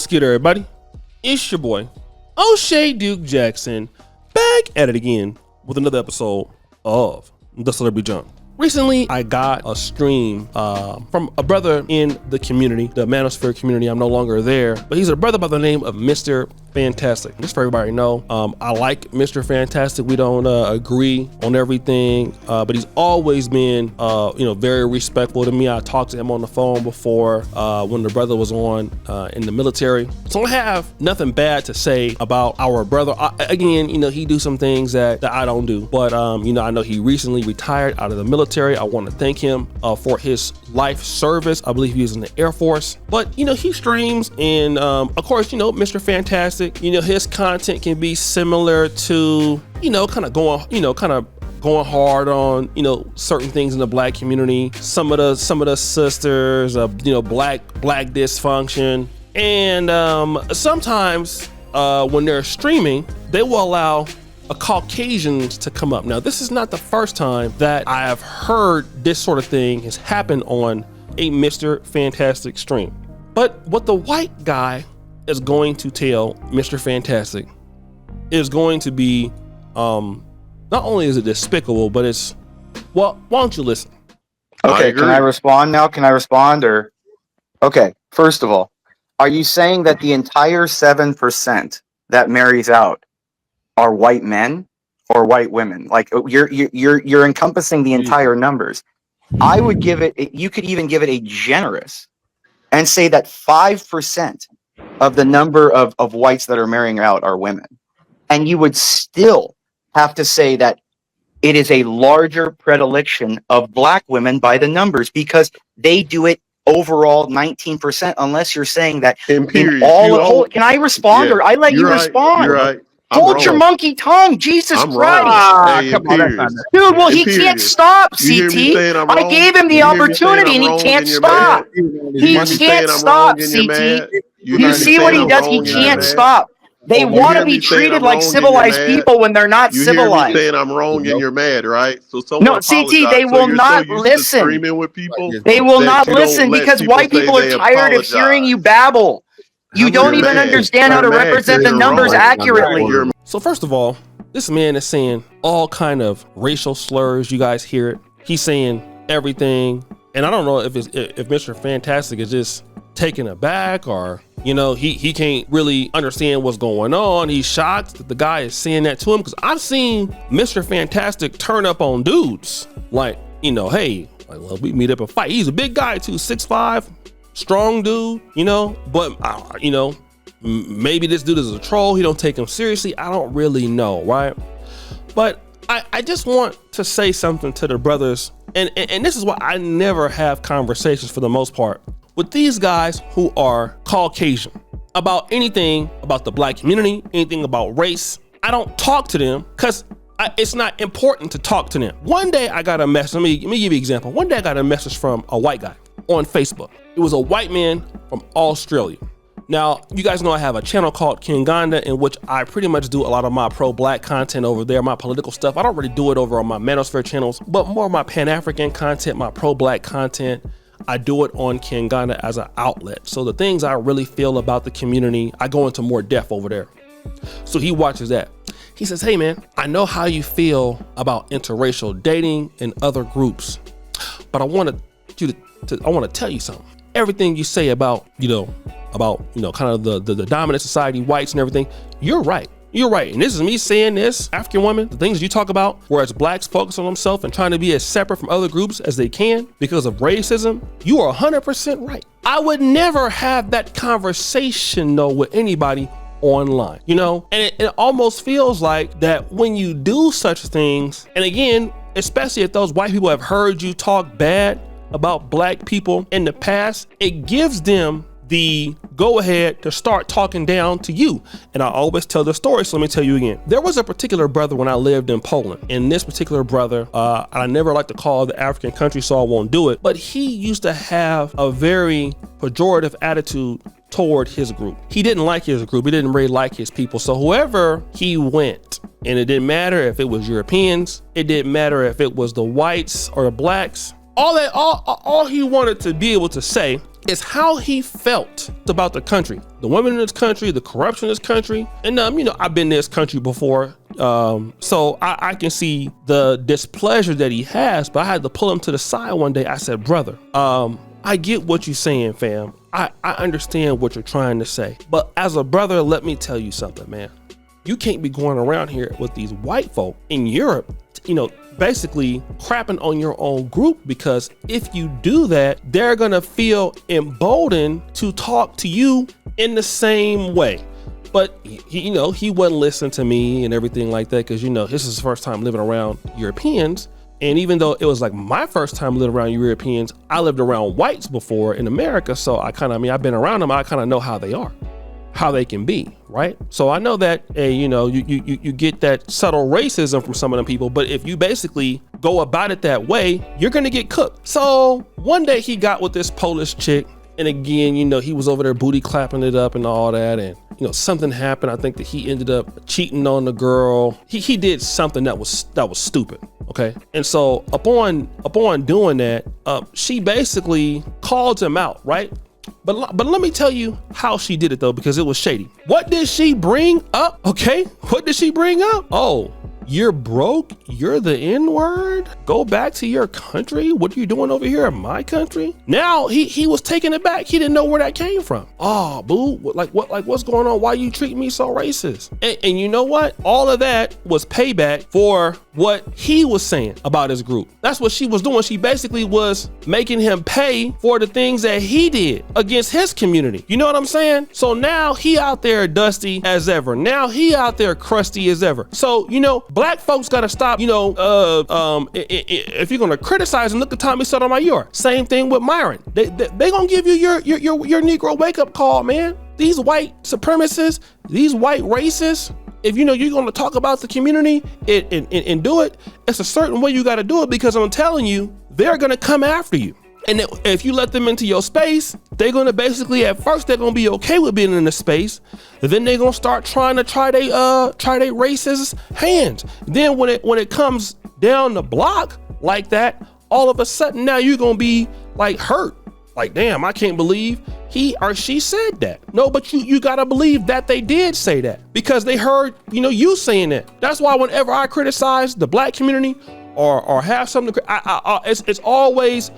What's good, everybody? It's your boy, O'Shea Duke Jackson, back at it again with another episode of The Celebrity Jump. Recently, I got a stream from a brother in the community, the Manosphere community. I'm no longer there, but he's a brother by the name of Mr. Fantastic. Just for everybody to know, I like Mr. Fantastic. We don't agree on everything, but he's always been, very respectful to me. I talked to him on the phone before when the brother was on in the military. So I have nothing bad to say about our brother. Again, he do some things that I don't do, but I know he recently retired out of the military. I want to thank him for his life service. I believe he was in the Air Force, but he streams, and of course, Mr. Fantastic. His content can be similar to, kind of going hard on, certain things in the black community. Some of the sisters, black dysfunction. And sometimes when they're streaming, they will allow Caucasians to come up. Now, this is not the first time that I have heard this sort of thing has happened on a Mr. Fantastic stream. But what the white guy is going to tell Mr. Fantastic is going to be, not only is it despicable, but it's, well, why don't you listen? Okay, can I respond now? Or? Okay, first of all, are you saying that the entire 7% that marries out are white men or white women? Like you're encompassing the entire numbers. I would give it, you could even give it a generous and say that 5% of the number of whites that are marrying out are women. And you would still have to say that it is a larger predilection of black women by the numbers, because they do it overall 19%, unless you're saying that in all. Can I respond, or I let you respond? You're right. Hold your monkey tongue, Jesus Christ! Come on, dude. Well, he can't stop. CT, I gave him the opportunity, and he can't stop. He can't stop. CT, you see what he does? He can't stop. They want to be treated like civilized people when they're not civilized. You saying I'm wrong and you're mad, right? So no, CT, they will not listen. They will not listen because white people are tired of hearing you babble. You don't even understand how to represent the numbers accurately. So first of all, this man is saying all kind of racial slurs. You guys hear it. He's saying everything. And I don't know if Mr. Fantastic is just taken aback, or, he can't really understand what's going on. He's shocked that the guy is saying that to him, because I've seen Mr. Fantastic turn up on dudes. Like, hey, well, we meet up and fight. He's a big guy too, 6'5", strong dude, but maybe this dude is a troll. He don't take him seriously. I don't really know, right? But I just want to say something to the brothers, and this is why I never have conversations, for the most part, with these guys who are Caucasian about anything about the black community, anything about race. I don't talk to them because it's not important to talk to them. One day I got a message. Let me give you an example. One day I got a message from a white guy on Facebook. It was a white man from Australia. Now, you guys know I have a channel called Kinganda, in which I pretty much do a lot of my pro-black content over there, my political stuff. I don't really do it over on my Manosphere channels, but more of my Pan-African content, my pro-black content, I do it on Kinganda as an outlet. So the things I really feel about the community, I go into more depth over there. So he watches that. He says, hey man, I know how you feel about interracial dating and other groups, but I want to tell you something. Everything you say about, kind of the dominant society, whites and everything, you're right. You're right. And this is me saying this, African women, the things you talk about, whereas blacks focus on themselves and trying to be as separate from other groups as they can because of racism, you are 100% right. I would never have that conversation though with anybody online, and it almost feels like that when you do such things, and again, especially if those white people have heard you talk bad about black people in the past, it gives them the go ahead to start talking down to you. And I always tell the story, so let me tell you again. There was a particular brother when I lived in Poland, and this particular brother, I never like to call the African country, so I won't do it, but he used to have a very pejorative attitude toward his group. He didn't like his group. He didn't really like his people. So whoever he went, and it didn't matter if it was Europeans, it didn't matter if it was the whites or the blacks, all he wanted to be able to say It's how he felt about the country, the women in this country, the corruption in this country. And you know, I've been in this country before. So I can see the displeasure that he has, but I had to pull him to the side one day. I said, brother, I get what you're saying, fam. I understand what you're trying to say. But as a brother, let me tell you something, man. You can't be going around here with these white folk in Europe, you know, basically crapping on your own group, because if you do that, they're gonna feel emboldened to talk to you in the same way. But he, you know, he wouldn't listen to me and everything like that, because, you know, this is his first time living around Europeans. And even though it was like my first time living around Europeans, I lived around whites before in America. So I kind of, I mean, I've been around them. I kind of know how they are, how they can be, right? So I know that, you know, you get that subtle racism from some of them people, but if you basically go about it that way, you're gonna get cooked. So one day he got with this Polish chick, and again, you know, he was over there booty clapping it up and all that, and you know, something happened. I think that he ended up cheating on the girl. He did something that was stupid. Okay. And so upon doing that, she basically called him out, right? But let me tell you how she did it though, because it was shady. What did she bring up? Okay. What did she bring up? Oh, you're broke? You're the N-word? Go back to your country? What are you doing over here in my country? Now he was taken aback. He didn't know where that came from. Oh, boo, what's going on? Why you treat me so racist? And you know what? All of that was payback for what he was saying about his group. That's what she was doing. She basically was making him pay for the things that he did against his community. You know what I'm saying? So now he out there dusty as ever. Now he out there crusty as ever. So, you know, black folks gotta stop, you know, if you're gonna criticize and look at Tommy Sotomayor. Same thing with Myron. They gonna give you your Negro wake up call, man. These white supremacists, these white racists, if you know you're gonna talk about the community and do it, it's a certain way you gotta do it, because I'm telling you, they're gonna come after you. And if you let them into your space, they're gonna basically, at first, they're gonna be okay with being in the space. And then they're gonna start trying to try they racist hands. Then when it comes down the block like that, all of a sudden now you're gonna be like hurt. Like, damn, I can't believe he or she said that. No, but you gotta believe that they did say that, because they heard, you know, you saying that. That's why whenever I criticize the black community or have something, it's always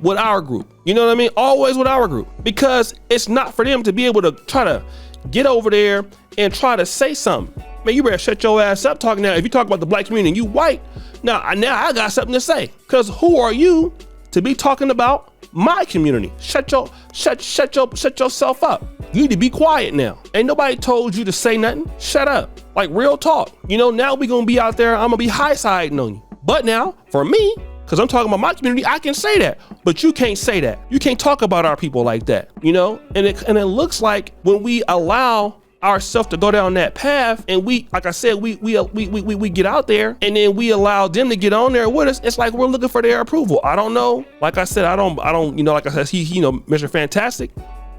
with our group. You know what I mean? Always with our group, because it's not for them to be able to try to get over there and try to say something. Man, you better shut your ass up talking now. If you talk about the black community and you white, now I got something to say, because who are you to be talking about my community? Shut yourself up. You need to be quiet now. Ain't nobody told you to say nothing. Shut up. Like, real talk. You know, now we gonna be out there, I'm gonna be high-siding on you. But now, for me, because I'm talking about my community, I can say that, but you can't say that. You can't talk about our people like that, you know? And it looks like when we allow ourselves to go down that path, and we, like I said, we get out there, and then we allow them to get on there with us, it's like we're looking for their approval. I don't know. Like I said, I don't, you know, like I said, he, you know, Mr. Fantastic,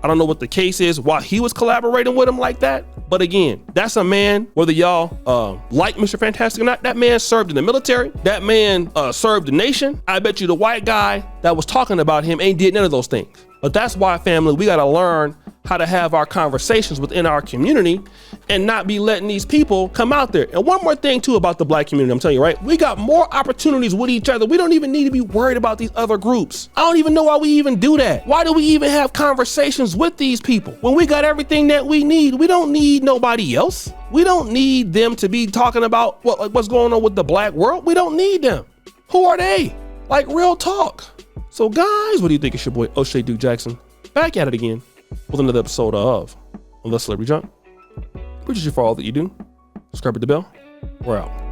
I don't know what the case is, why he was collaborating with him like that. But again, that's a man, whether y'all like Mr. Fantastic or not, that man served in the military. That man served the nation. I bet you the white guy that was talking about him ain't did none of those things. But that's why, family, we got to learn how to have our conversations within our community and not be letting these people come out there. And one more thing too about the black community, I'm telling you, right? We got more opportunities with each other. We don't even need to be worried about these other groups. I don't even know why we even do that. Why do we even have conversations with these people when we got everything that we need? We don't need nobody else. We don't need them to be talking about what's going on with the black world. We don't need them. Who are they? Like, real talk. So guys, what do you think? It's your boy O'Shea Duke Jackson, back at it again with another episode of The Celebrity Junk. Appreciate you for all that you do. Subscribe to the bell. We're out.